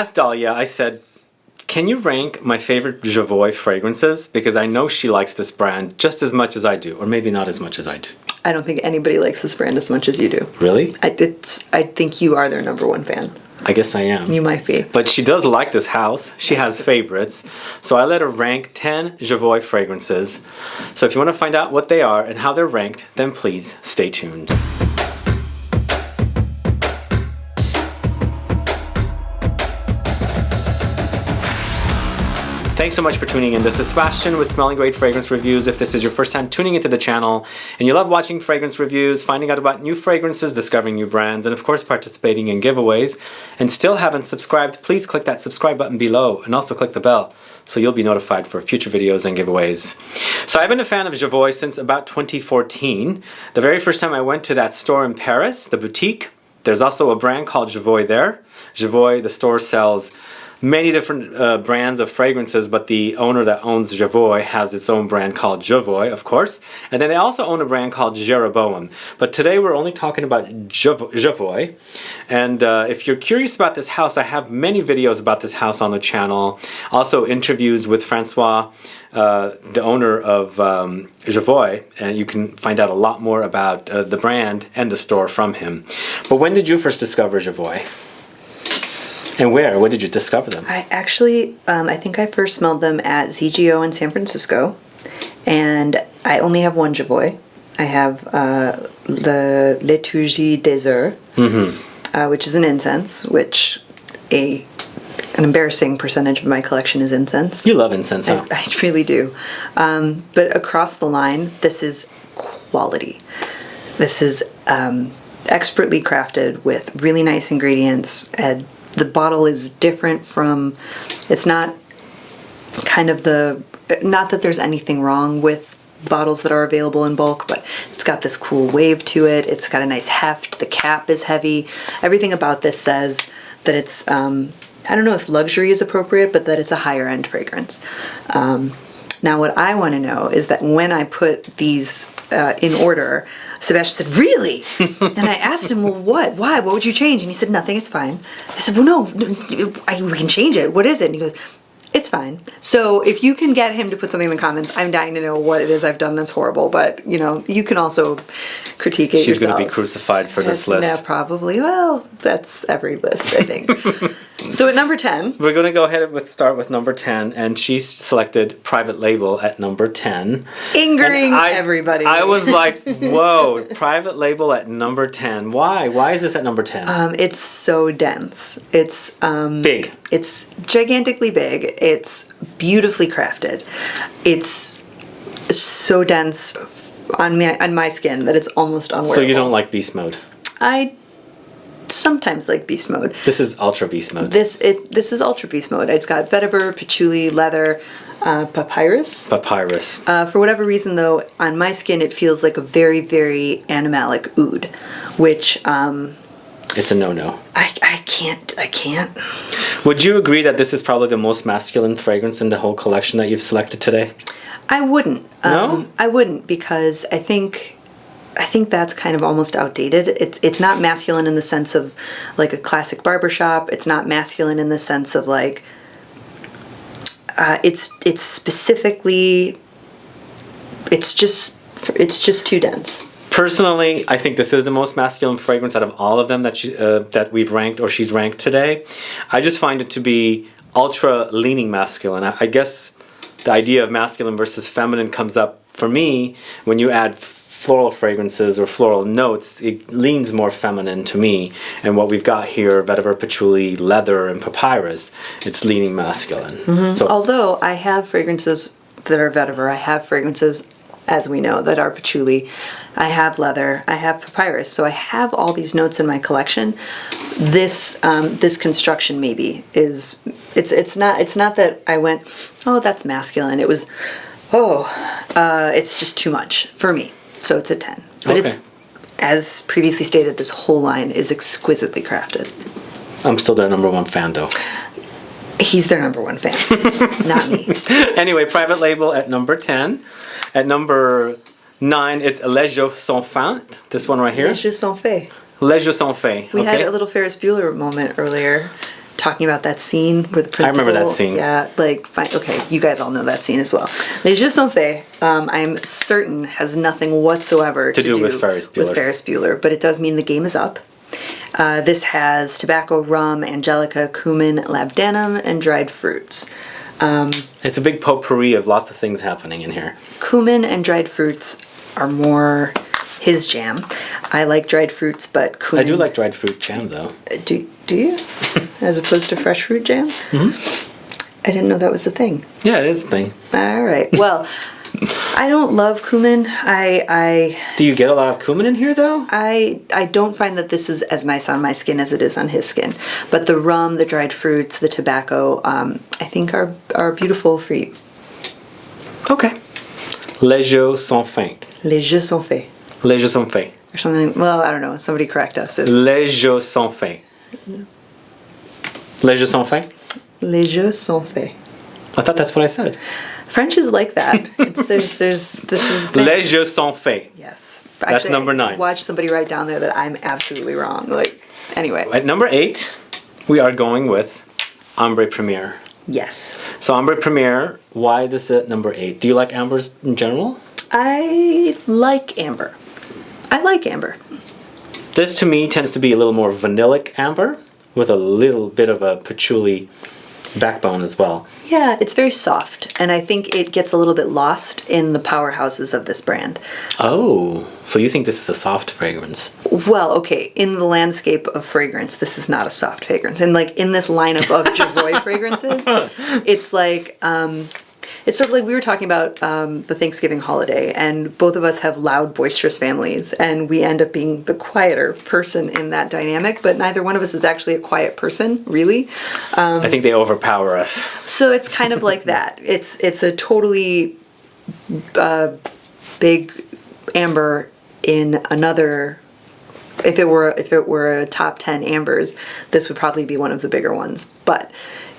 asked Dahlia, I said, can you rank my favorite Jovoy fragrances? Because I know she likes this brand just as much as I do, or maybe not as much as I do. I don't think anybody likes this brand as much as you do. Really? I think you are their #1 fan. I guess I am. You might be. But she does like this house. She has favorites. So I let her rank 10 Jovoy fragrances. So if you want to find out what they are and how they're ranked, then please stay tuned. Thanks so much for tuning in. This is Sebastian with Smelling Great Fragrance Reviews. If this is your first time tuning into the channel and you love watching fragrance reviews, finding out about new fragrances, discovering new brands, and of course participating in giveaways, and still haven't subscribed, please click that subscribe button below and also click the bell so you'll be notified for future videos and giveaways. So I've been a fan of Jovoy since about 2014. The very first time I went to that store in Paris, the boutique, there's also a brand called Jovoy there. Jovoy, the store sells many different brands of fragrances, but the owner that owns Jovoy has its own brand called Jovoy, of course. And then they also own a brand called Geranium. But today we're only talking about Jovoy. And if you're curious about this house, I have many videos about this house on the channel. Also interviews with Francois, the owner of Jovoy, and you can find out a lot more about the brand and the store from him. But when did you first discover Jovoy? And where? Where did you discover them? I actually, I think I first smelled them at ZGO in San Francisco, and I only have one Jovoy. I have the LITURGIE des HEURES, which is an incense, which an embarrassing percentage of my collection is incense. You love incense, huh? I really do. But across the line, this is quality. This is expertly crafted with really nice ingredients, and the bottle is different from, it's not kind of not that there's anything wrong with bottles that are available in bulk, but it's got this cool wave to it. It's got a nice heft. The cap is heavy. Everything about this says that it's, I don't know if luxury is appropriate, but that it's a higher end fragrance. Now what I want to know is that when I put these in order, Sebastian said, really? And I asked him, well, what? Why? What would you change? And he said, nothing, it's fine. I said, well, no, we can change it. What is it? And he goes, it's fine. So if you can get him to put something in the comments, I'm dying to know what it is I've done that's horrible. But, you know, you can also critique it yourself. She's going to be crucified for this list. Yeah, probably. Well, that's every list, I think. So at number 10. We're going to go ahead and start with number 10, and she's selected Private Label at number 10. Angering everybody. I was like, whoa, Private Label at number 10. Why? Why is this at number 10? It's so dense. It's big. It's gigantically big. It's beautifully crafted. It's so dense on my skin that it's almost unwearable. So you don't like beast mode? I sometimes like beast mode. This is ultra beast mode. This is ultra beast mode. It's got vetiver, patchouli, leather, papyrus. Papyrus. For whatever reason, though, on my skin it feels like a very, very animalic oud, which it's a no-no. I can't. Would you agree that this is probably the most masculine fragrance in the whole collection that you've selected today? I wouldn't. No? I wouldn't, because I think that's kind of almost outdated. It's not masculine in the sense of like a classic barbershop. It's not masculine in the sense of like it's specifically, it's just too dense. Personally, I think this is the most masculine fragrance out of all of them that we've ranked or she's ranked today. I just find it to be ultra leaning masculine. I guess the idea of masculine versus feminine comes up for me when you add floral fragrances or floral notes. It leans more feminine to me, and what we've got here, vetiver, patchouli, leather, and papyrus, it's leaning masculine. So, although I have fragrances that are vetiver, I have fragrances, as we know, that are patchouli, I have leather, I have papyrus, so I have all these notes in my collection. This construction maybe is, it's not that I went, oh, that's masculine. It was, it's just too much for me. So it's a 10. But okay. It's, as previously stated, this whole line is exquisitely crafted. I'm still their #1 fan, though. He's their #1 fan, not me. Anyway, Private Label at number 10. At number 9, it's Les Jeux Sont Faits. This one right here. Les Jeux Sont Faits. Les Jeux Sont Faits. We had a little Ferris Bueller moment earlier. talking about that scene where the principal... I remember that scene. Yeah, like, fine, okay, you guys all know that scene as well. Les Jeux sont faits, I'm certain, has nothing whatsoever to do with Ferris Bueller, but it does mean the game is up. This has tobacco, rum, Angelica, cumin, labdanum, and dried fruits. It's a big potpourri of lots of things happening in here. Cumin and dried fruits are more his jam. I like dried fruits, but cumin... I do like dried fruit jam, though. Do you? As opposed to fresh fruit jam? Mm-hmm. I didn't know that was the thing. Yeah, it is a thing. All right. Well, I don't love cumin. Do you get a lot of cumin in here, though? I don't find that this is as nice on my skin as it is on his skin. But the rum, the dried fruits, the tobacco, I think are beautiful for you. Okay. Les Jeux sont faits. Les Jeux sont faits. Les Jeux sont faits. Or something. Well, I don't know. Somebody correct us. Les Jeux sont faits. Les Jeux sont faits? Les Jeux sont faits. I thought that's what I said. French is like that. This is Les Jeux sont faits. Yes. That's actually, number 9. Watch somebody write down there that I'm absolutely wrong. Like, anyway. At number 8, we are going with Ambre Premier. Yes. So Ambre Premier, why this at number 8? Do you like ambers in general? I like amber. I like amber. This to me tends to be a little more vanillic amber with a little bit of a patchouli backbone as well. Yeah, it's very soft, and I think it gets a little bit lost in the powerhouses of this brand. Oh, so you think this is a soft fragrance? Well, okay, in the landscape of fragrance, this is not a soft fragrance. And like in this lineup of Jovoy fragrances, it's like, it's sort of like we were talking about the Thanksgiving holiday, and both of us have loud, boisterous families, and we end up being the quieter person in that dynamic, but neither one of us is actually a quiet person, really. I think they overpower us. So it's kind of like that. It's a totally big amber in another... If it were a top 10 ambers, this would probably be one of the bigger ones. But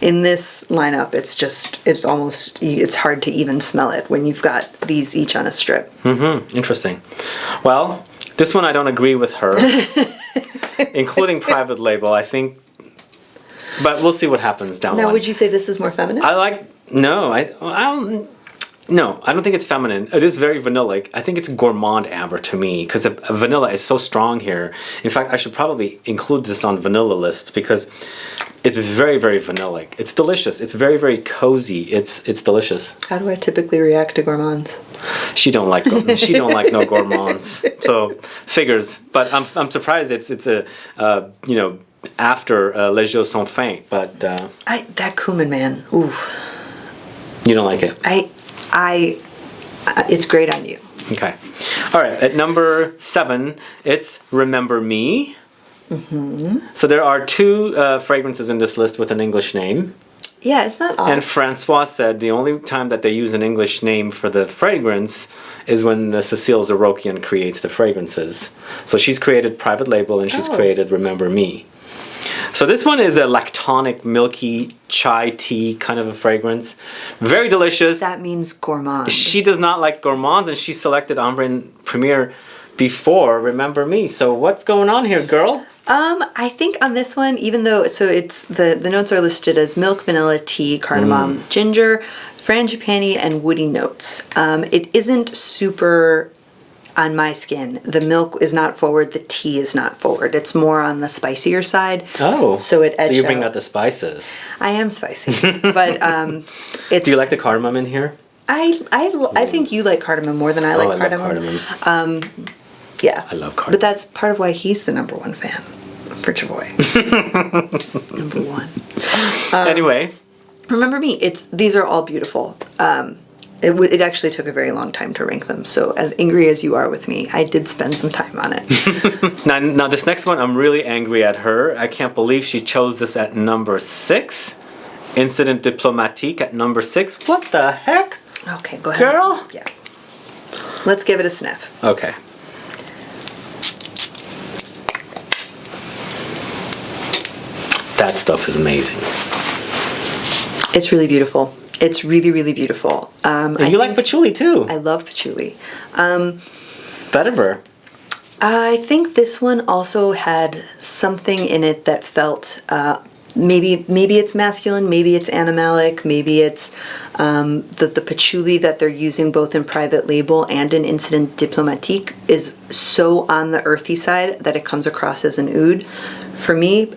in this lineup, it's hard to even smell it when you've got these each on a strip. Mm-hmm. Interesting. Well, this one I don't agree with her, including private label. I think, but we'll see what happens down the line. Now, would you say this is more feminine? No, I don't think it's feminine. It is very vanillic. I think it's gourmand amber to me because vanilla is so strong here. In fact, I should probably include this on vanilla lists because it's very, very vanillic. It's delicious. It's very, very cozy. It's delicious. How do I typically react to gourmands? She don't like no gourmands. So figures. But I'm surprised it's a after Les Jeux sont faits. But that cumin, man. Ooh. You don't like it. It's great on you. Okay. All right. At number 7, it's Remember Me. Mm-hmm. So there are 2 fragrances in this list with an English name. Yeah, it's not odd. And Francois said the only time that they use an English name for the fragrance is when Cécile Zarokian creates the fragrances. So she's created private label and she's created Remember Me. So this one is a lactonic, milky chai tea kind of a fragrance. Very delicious. That means gourmand. She does not like gourmands, and she selected Ambre Premier before Remember Me. So what's going on here, girl? I think on this one, even though, so it's the notes are listed as milk, vanilla, tea, cardamom, ginger, frangipani, and woody notes. It isn't super on my skin. The milk is not forward, the tea is not forward. It's more on the spicier side. Oh, so it edged so you bring out the spices. I am spicy, but it's... Do you like the cardamom in here? I think you like cardamom more than I like cardamom. Love cardamom. Yeah. I love cardamom. But that's part of why he's the number 1 fan for Jovoy. Number 1. Anyway. Remember Me. These are all beautiful. It actually took a very long time to rank them. So as angry as you are with me, I did spend some time on it. Now this next one, I'm really angry at her. I can't believe she chose this at number 6. Incident Diplomatique at number 6. What the heck? Okay, go ahead. Girl? Yeah. Let's give it a sniff. Okay. That stuff is amazing. It's really beautiful. It's really, really beautiful. And you like patchouli too. I love patchouli. Vetiver. I think this one also had something in it that felt maybe it's masculine, maybe it's animalic, maybe it's the patchouli that they're using both in private label and in Incident Diplomatique is so on the earthy side that it comes across as an oud. For me,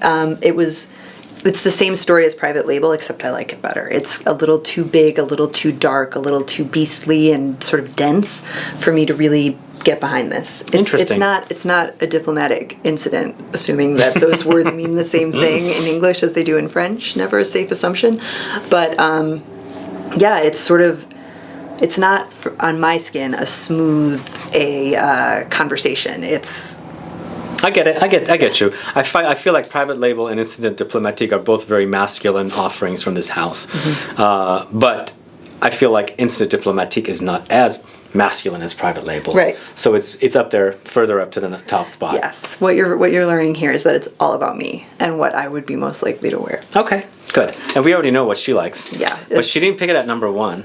it's the same story as private label, except I like it better. It's a little too big, a little too dark, a little too beastly and sort of dense for me to really get behind this. Interesting. It's not a diplomatic incident, assuming that those words mean the same thing in English as they do in French. Never a safe assumption. But yeah, it's not on my skin a smooth conversation. I get it. I get you. I feel like private label and Incident Diplomatique are both very masculine offerings from this house, but I feel like Incident Diplomatique is not as masculine as private label. Right. So it's up there, further up to the top spot. Yes. What you're learning here is that it's all about me and what I would be most likely to wear. Okay. Good. And we already know what she likes. Yeah. But she didn't pick it at number 1.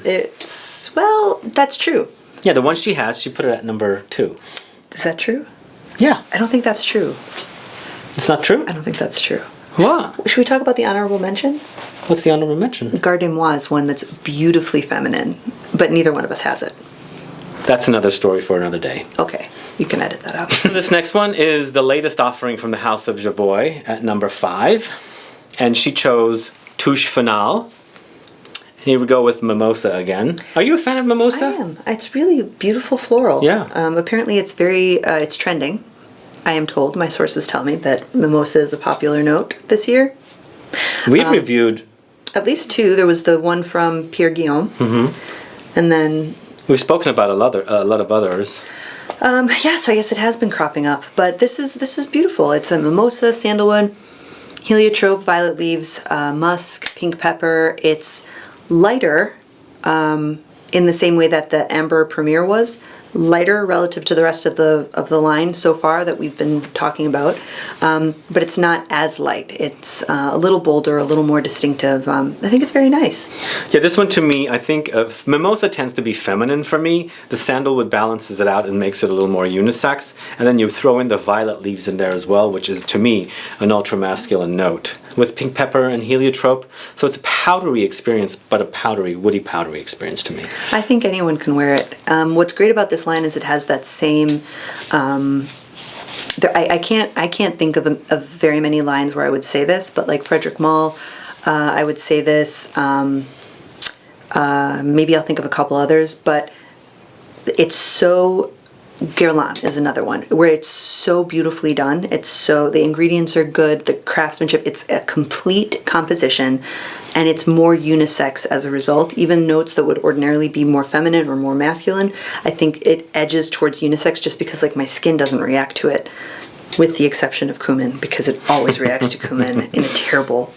Well, that's true. Yeah, the one she has, she put it at number 2. Is that true? Yeah. I don't think that's true. It's not true? I don't think that's true. What? Should we talk about the honorable mention? What's the honorable mention? Gardemois is one that's beautifully feminine, but neither one of us has it. That's another story for another day. Okay, you can edit that out. This next one is the latest offering from the House of Jovoy at number 5. And she chose Touche Finale. Here we go with Mimosa again. Are you a fan of Mimosa? I am. It's really beautiful floral. Yeah. Apparently it's it's trending. I am told, my sources tell me, that Mimosa is a popular note this year. We've reviewed... At least 2. There was the one from Pierre Guillaume. And then... We've spoken about a lot of others. Yeah, so I guess it has been cropping up. But this is beautiful. It's a Mimosa, Sandalwood, Heliotrope, violet leaves, musk, pink pepper. It's lighter in the same way that the Ambre Premier was. Lighter relative to the rest of the line so far that we've been talking about, but it's not as light. It's a little bolder, a little more distinctive. I think it's very nice. Yeah, this one to me, I think Mimosa tends to be feminine for me. The Sandalwood balances it out and makes it a little more unisex, and then you throw in the violet leaves in there as well, which is to me an ultra masculine note with pink pepper and heliotrope. So it's a powdery experience, but a woody powdery experience to me. I think anyone can wear it. What's great about this line is it has that same I can't think of very many lines where I would say this, but like Frederick Malle, I would say this. Maybe I'll think of a couple others, but it's so... Guerlain is another one where it's so beautifully done. The ingredients are good, the craftsmanship, it's a complete composition, and it's more unisex as a result. Even notes that would ordinarily be more feminine or more masculine, I think it edges towards unisex just because like my skin doesn't react to it, with the exception of cumin, because it always reacts to cumin in a terrible,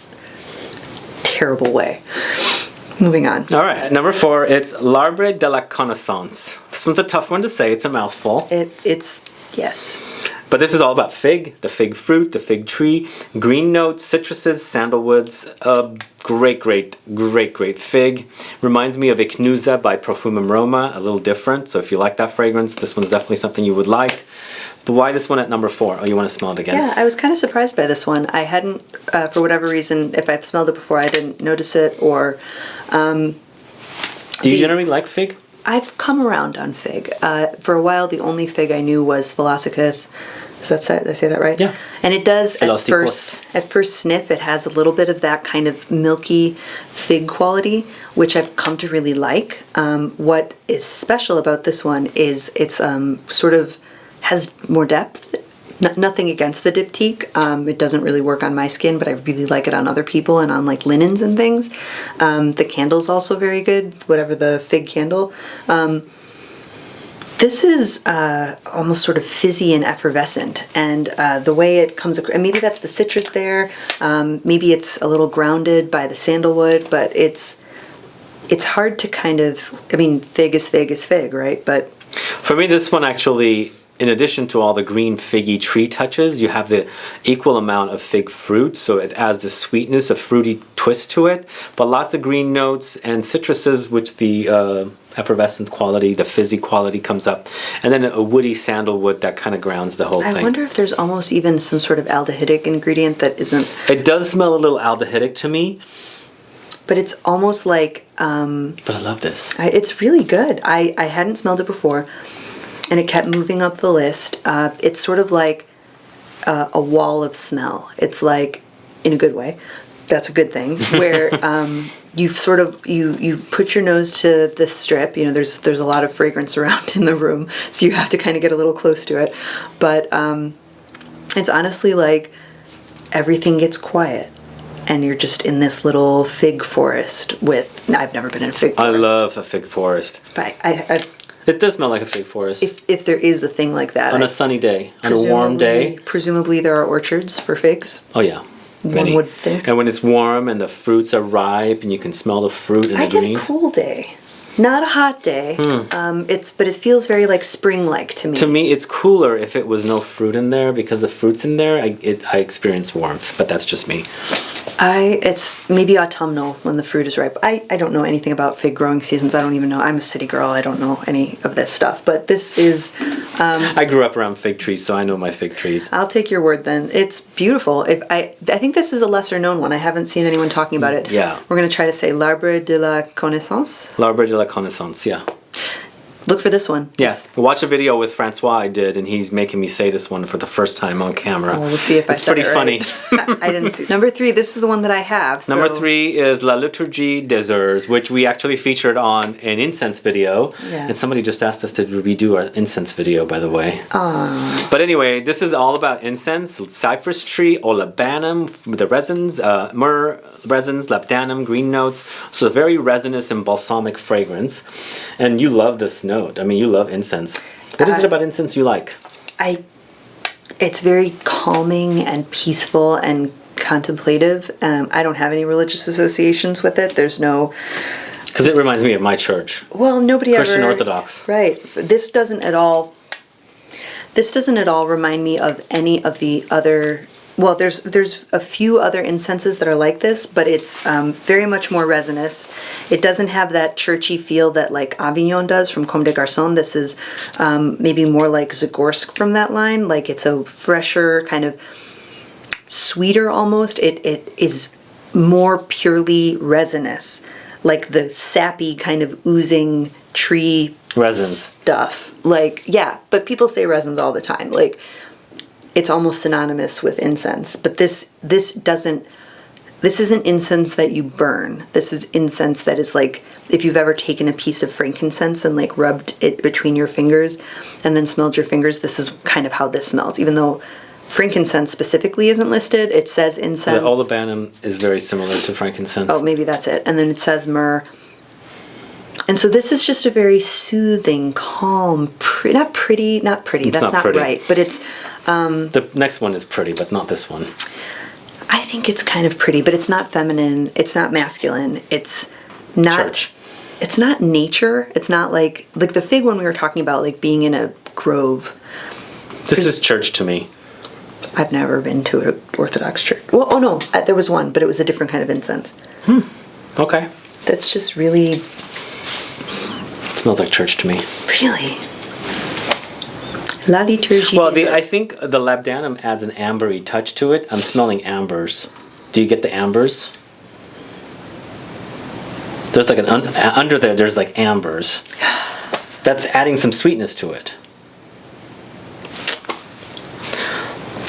terrible way. Moving on. All right, number 4, it's L'Arbre de la Connaissance. This one's a tough one to say. It's a mouthful. It's yes. But this is all about fig, the fig fruit, the fig tree, green notes, citruses, sandalwoods. Great fig. Reminds me of Ichnusa by Profumum Roma, a little different. So if you like that fragrance, this one's definitely something you would like. But why this one at number 4? Oh, you want to smell it again? Yeah, I was kind of surprised by this one. I hadn't, for whatever reason, if I've smelled it before, I didn't notice it, or... Do you generally like fig? I've come around on fig. For a while, the only fig I knew was Philosycus. Did I say that right? Yeah. And it does, at Philosycus. first sniff, it has a little bit of that kind of milky fig quality, which I've come to really like. What is special about this one is it's sort of has more depth. Nothing against the diptyque. It doesn't really work on my skin, but I really like it on other people and on like linens and things. The candle's also very good, whatever the fig candle. This is almost sort of fizzy and effervescent, and the way it comes across, and maybe that's the citrus there, maybe it's a little grounded by the sandalwood, but it's hard to kind of, I mean, fig is fig is fig, right? But for me, this one actually in addition to all the green figgy tree touches, you have the equal amount of fig fruit, so it adds the sweetness, a fruity twist to it, but lots of green notes and citruses, which the effervescent quality, the fizzy quality comes up, and then a woody sandalwood that kind of grounds the whole thing. I wonder if there's almost even some sort of aldehydic ingredient that isn't... It does smell a little aldehydic to me. But it's almost like... but I love this. It's really good. I hadn't smelled it before, and it kept moving up the list. It's sort of like a wall of smell. It's like, in a good way, that's a good thing, where you've sort of, you put your nose to the strip, you know, there's a lot of fragrance around in the room, so you have to kind of get a little close to it. But it's honestly like everything gets quiet. And you're just in this little fig forest with... I've never been in a fig forest. I love a fig forest. But it does smell like a fig forest. If there is a thing like that. On a sunny day, on a warm day. Presumably there are orchards for figs. Oh yeah, One would think. And when it's warm and the fruits are ripe and you can smell the fruit and the greens. I get a cool day. Not a hot day. But it feels very like spring-like to me. To me, it's cooler if it was no fruit in there, because the fruit's in there. I experience warmth, but that's just me. It's maybe autumnal when the fruit is ripe. I don't know anything about fig growing seasons. I don't even know. I'm a city girl. I don't know any of this stuff. But this is... I grew up around fig trees, so I know my fig trees. I'll take your word then. It's beautiful. I think this is a lesser known one. I haven't seen anyone talking about it. Yeah. We're going to try to say L'Arbre de la Connaissance. L'Arbre de la Connaissance, yeah. Look for this one. Yes. Watch a video with Francois I did, and he's making me say this one for the first time on camera. Well, we'll see if I said it right. It's pretty funny. I didn't see. Number 3, this is the one that I have. So. Number 3 is La Liturgie des Heures, which we actually featured on an incense video. Yeah. And somebody just asked us to redo our incense video, by the way. Aww. But anyway, this is all about incense, cypress tree, Olibanum, the resins, myrrh resins, Labdanum, green notes. So very resinous and balsamic fragrance. And you love this note. I mean, you love incense. What is it about incense you like? It's very calming and peaceful and contemplative. I don't have any religious associations with it. There's no... Because it reminds me of my church. Well, nobody Christian ever... Orthodox. Right. This doesn't at all remind me of any of the other... Well, there's a few other incenses that are like this, but it's very much more resinous. It doesn't have that churchy feel that like Avignon does from Comme des Garçons. This is maybe more like Zagorsk from that line. Like it's a fresher, kind of sweeter almost. It is more purely resinous, like the sappy kind of oozing tree resins stuff. Like, yeah, but people say resins all the time. Like, it's almost synonymous with incense, but this isn't incense that you burn. This is incense that is like, if you've ever taken a piece of frankincense and like rubbed it between your fingers and then smelled your fingers, this is kind of how this smells. Even though frankincense specifically isn't listed, it says incense. The Olibanum is very similar to frankincense. Oh, maybe that's it. And then it says myrrh. And so this is just a very soothing, calm, not pretty, that's not pretty. Right, but it's... the next one is pretty, but not this one. I think it's kind of pretty, but it's not feminine, it's not masculine, it's not... Church. It's not nature, it's not like the fig one we were talking about, like being in a grove. This is church to me. I've never been to an Orthodox church. Well, oh no, there was one, but it was a different kind of incense. Okay. That's just really... It smells like church to me. Really? La Liturgie. Well, I think the Labdanum adds an ambery touch to it. I'm smelling ambers. Do you get the ambers? There's like under there. There's like ambers. That's adding some sweetness to it.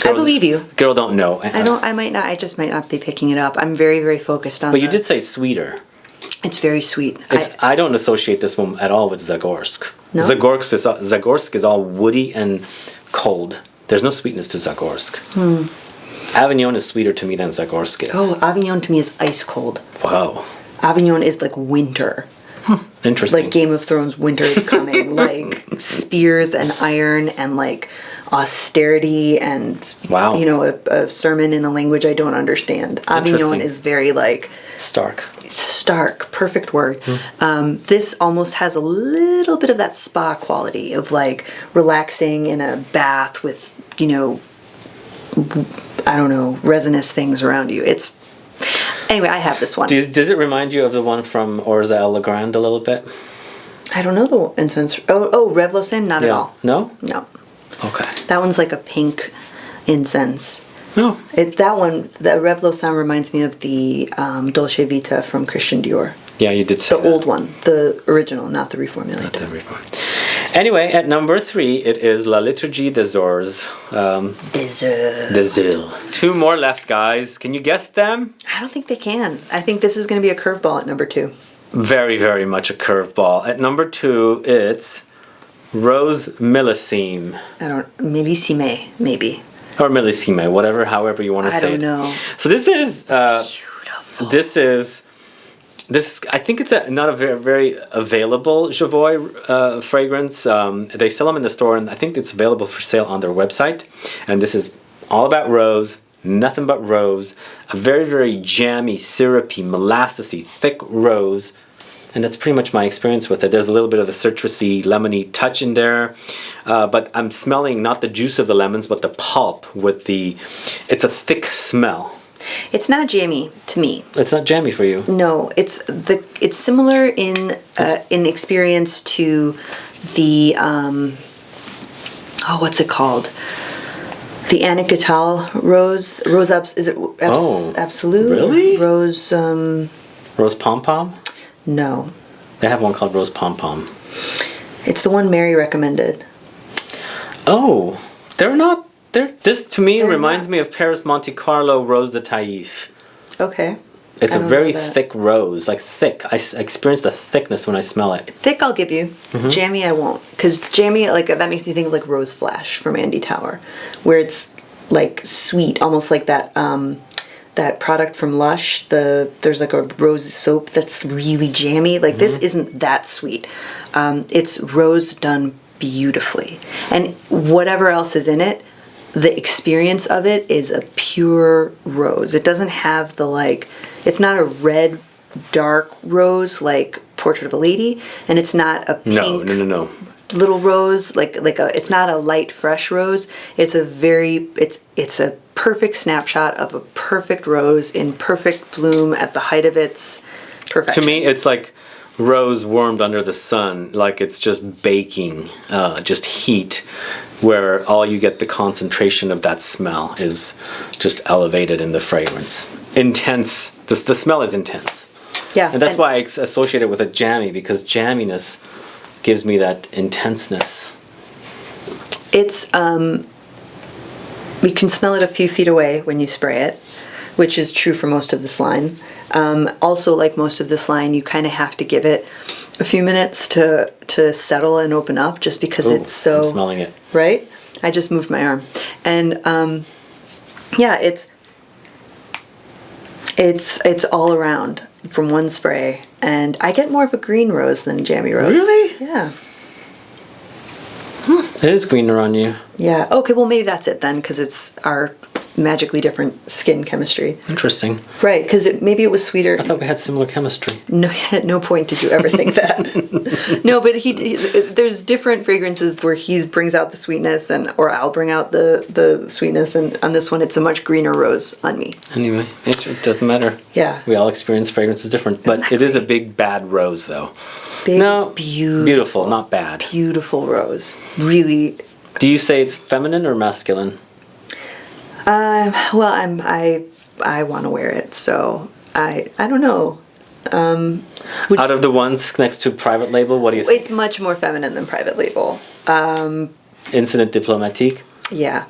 I believe you. Girl, don't know. I might not. I just might not be picking it up. I'm very, very focused on. But you did say sweeter. It's very sweet. I don't associate this one at all with Zagorsk. No? Zagorsk is all woody and cold. There's no sweetness to Zagorsk. Avignon is sweeter to me than Zagorsk is. Oh, Avignon to me is ice cold. Wow. Avignon is like winter. Interesting. Like Game of Thrones, winter is coming. Like spears and iron and like austerity and Wow. you know, a sermon in a language I don't understand. Avignon is very like Stark. perfect word. This almost has a little bit of that spa quality of like relaxing in a bath with, you know, I don't know, resinous things around you. It's anyway, I have this one. Does it remind you of the one from Orza Le Grand a little bit? I don't know the incense. Oh, Revlosin? Not at all. No? No. Okay. That one's like a pink incense. No. That one, the Revlosin reminds me of the Dolce Vita from Christian Dior. Yeah, you did say The old one, the original, not the reformulated. Anyway, at number 3, it is La Liturgie des Heures. Des Heures. 2 more left, guys. Can you guess them? I don't think they can. I think this is going to be a curveball at number 2. Very, very much a curveball. At number 2, it's Rose Millesime. Millesime, maybe. Or Millesime, however you want to say it. I don't know. So this is... Beautiful. This I think it's not a very, very available Jovoy fragrance. They sell them in the store, and I think it's available for sale on their website. And this is all about rose, nothing but rose. A very, very jammy, syrupy, molassesy, thick rose. And that's pretty much my experience with it. There's a little bit of the citrusy, lemony touch in there. But I'm smelling not the juice of the lemons, but the pulp with the... It's a thick smell. It's not jammy to me. It's not jammy for you. No, it's similar in experience to the what's it called? The Annick Goutal rose is it Absolute? Really? Rose Rose Pom Pom? No. They have one called Rose Pom Pom. It's the one Mary recommended. Oh, this to me reminds me of Paris Monte Carlo Rose de Taif. Okay. It's a very thick rose, like thick. I experience the thickness when I smell it. Thick I'll give you. Jammy I won't. Because jammy, like that makes me think of like Rose Flash from Andy Tower. Where it's like sweet, almost like that that product from Lush. There's like a rose soap that's really jammy. Like this isn't that sweet. It's rose done beautifully. And whatever else is in it, the experience of it is a pure rose. It doesn't have the like, it's not a red dark rose like Portrait of a Lady, and it's not a pink no. little rose like it's not a light fresh rose. It's a perfect snapshot of a perfect rose in perfect bloom at the height of its perfection. To me, it's like rose warmed under the sun, like it's just baking, just heat, where all you get the concentration of that smell is just elevated in the fragrance. Intense. The smell is intense. Yeah. And that's why I associate it with a jammy, because jamminess gives me that intenseness. It's you can smell it a few feet away when you spray it, which is true for most of this line. Also, like most of this line, you kind of have to give it a few minutes to settle and open up, just because it's so... I'm smelling it. Right? I just moved my arm. And yeah, it's all around from one spray. And I get more of a green rose than a jammy rose. Really? Yeah. It is greener on you. Yeah. Okay, well maybe that's it then, because it's our magically different skin chemistry. Interesting. Right, because maybe it was sweeter. I thought we had similar chemistry. No, at no point did you ever think that. No, but there's different fragrances where he brings out the sweetness, or I'll bring out the sweetness, and on this one it's a much greener rose on me. Anyway, it doesn't matter. Yeah. We all experience fragrances different, but it is a big bad rose though. Big, no, beautiful, not bad. Beautiful rose. Really. Do you say it's feminine or masculine? Well, I want to wear it, so I don't know. Out of the ones next to private label, what do you think? It's much more feminine than private label. Incident Diplomatique. Yeah.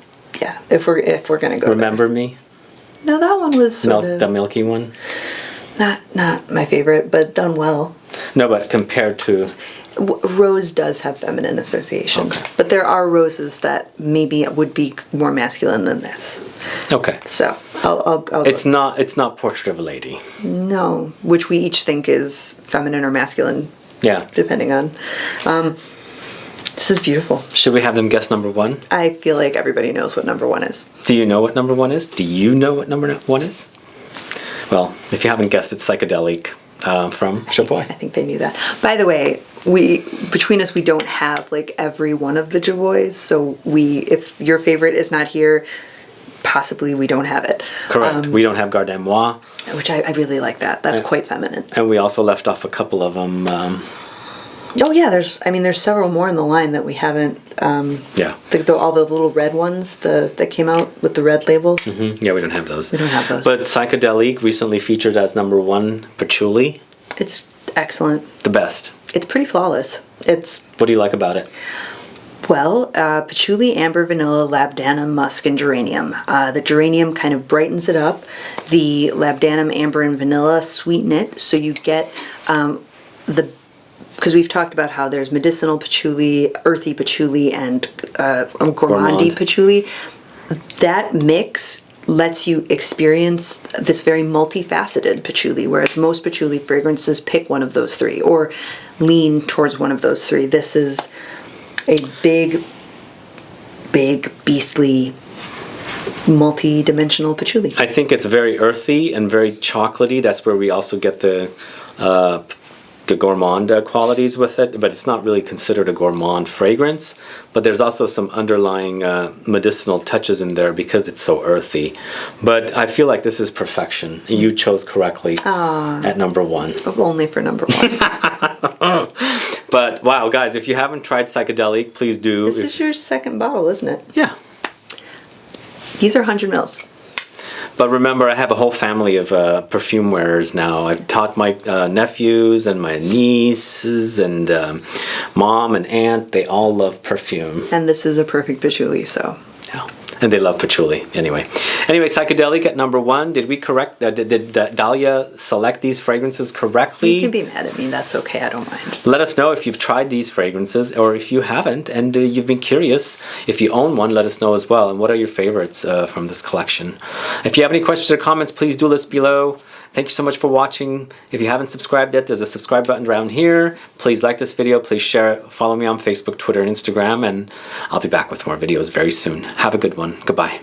If we're gonna go. Remember Me. No, that one was the milky one. Not my favorite, but done well. No, but compared to... Rose does have feminine association, okay. But there are roses that maybe would be more masculine than this. Okay. So I'll It's not Portrait of a Lady. No, which we each think is feminine or masculine. Yeah. Depending on. This is beautiful. Should we have them guess number one? I feel like everybody knows what number one is. Do you know what number one is? Do you know what number one is? Well, if you haven't guessed, it's Psychedelique from Jovoy. I think they knew that. By the way, between us, we don't have like every one of the Jovoys, so if your favorite is not here, possibly we don't have it. Correct. We don't have Cardamom. Which I really like that. That's quite feminine. And we also left off a couple of them. Oh yeah, there's several more in the line that we haven't. Yeah. All the little red ones that came out with the red labels. Mm-hmm. Yeah, we don't have those. We don't have those. But Psychedelique recently featured as number one Patchouli. It's excellent. The best. It's pretty flawless. What do you like about it? Well, Patchouli, Amber, Vanilla, Labdanum, Musk, and Geranium. The Geranium kind of brightens it up. The Labdanum, Amber, and Vanilla sweeten it, so you get because we've talked about how there's medicinal patchouli, earthy patchouli, and gourmandy patchouli. That mix lets you experience this very multifaceted patchouli, whereas most patchouli fragrances pick one of those three or lean towards one of those three. This is a big, beastly, multi-dimensional patchouli. I think it's very earthy and very chocolatey. That's where we also get the gourmand qualities with it, but it's not really considered a gourmand fragrance. But there's also some underlying medicinal touches in there because it's so earthy. But I feel like this is perfection. You chose correctly at number one. Only for number one. But wow, guys, if you haven't tried Psychedelique, please do. This is your second bottle, isn't it? Yeah. These are 100 mils. But remember, I have a whole family of perfume wearers now. I've taught my nephews and my nieces and mom and aunt. They all love perfume. And this is a perfect patchouli, so. Yeah. And they love patchouli. Anyway, Psychedelique at number one. Did we correct? Did Dahlia select these fragrances correctly? You can be mad at me. That's okay. I don't mind. Let us know if you've tried these fragrances or if you haven't and you've been curious. If you own one, let us know as well. And what are your favorites from this collection? If you have any questions or comments, please do list below. Thank you so much for watching. If you haven't subscribed yet, there's a subscribe button around here. Please like this video. Please share it. Follow me on Facebook, Twitter, and Instagram. And I'll be back with more videos very soon. Have a good one. Goodbye.